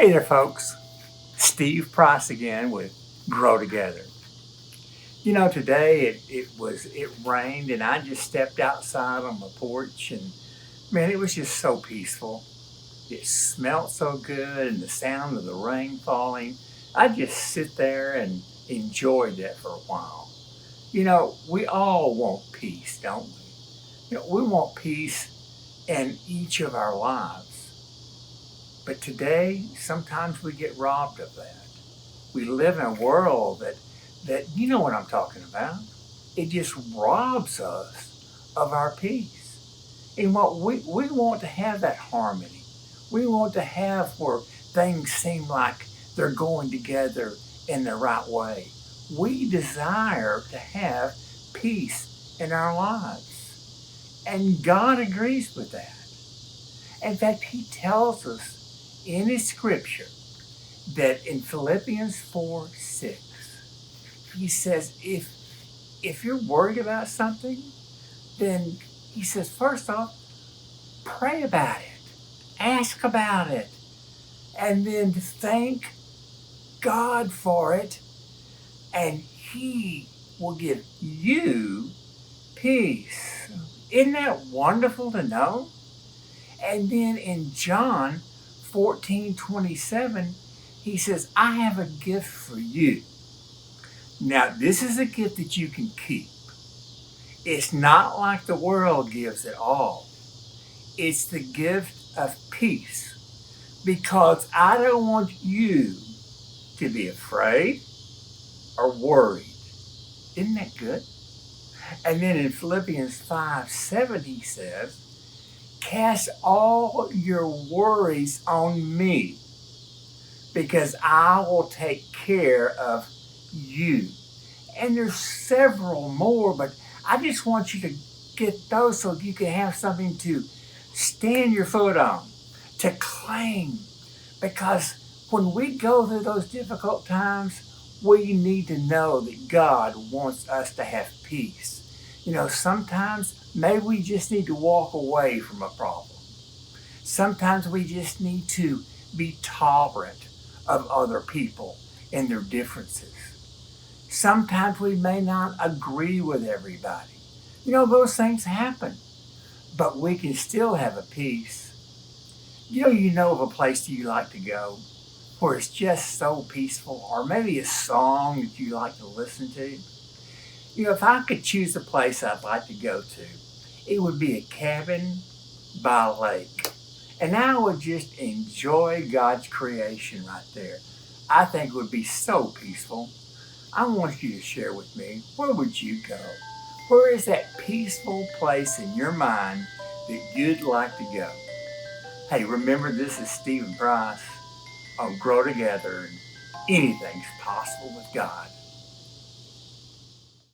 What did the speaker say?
Hey there, folks. Steve Price again with Grow Together. Today it rained and I just stepped outside on my porch and man, it was just so peaceful. It smelled so good and the sound of the rain falling. I just sit there and enjoyed that for a while. We all want peace, don't we? We want peace in each of our lives. But today, sometimes we get robbed of that. We live in a world that you know what I'm talking about. It just robs us of our peace. And what we want to have that harmony. We want to have where things seem like they're going together in the right way. We desire to have peace in our lives. And God agrees with that. In fact, He tells us in His scripture that in Philippians 4:6, He says, if you're worried about something, then He says, first off, pray about it, ask about it, and then thank God for it, and He will give you peace. Isn't that wonderful to know? And then in John 14:27, He says, I have a gift for you. Now, this is a gift that you can keep. It's not like the world gives at all. It's the gift of peace. Because I don't want you to be afraid or worried. Isn't that good? And then in Philippians 5:7, He says, cast all your worries on me because I will take care of you. And there's several more, but I just want you to get those so you can have something to stand your foot on, to claim. Because when we go through those difficult times, we need to know that God wants us to have peace. Sometimes maybe we just need to walk away from a problem. Sometimes we just need to be tolerant of other people and their differences. Sometimes we may not agree with everybody. Those things happen, but we can still have a peace. You know of a place that you like to go where it's just so peaceful, or maybe a song that you like to listen to. If I could choose a place I'd like to go to, it would be a cabin by a lake. And I would just enjoy God's creation right there. I think it would be so peaceful. I want you to share with me, where would you go? Where is that peaceful place in your mind that you'd like to go? Hey, remember, this is Stephen Price on Grow Together, and anything's possible with God.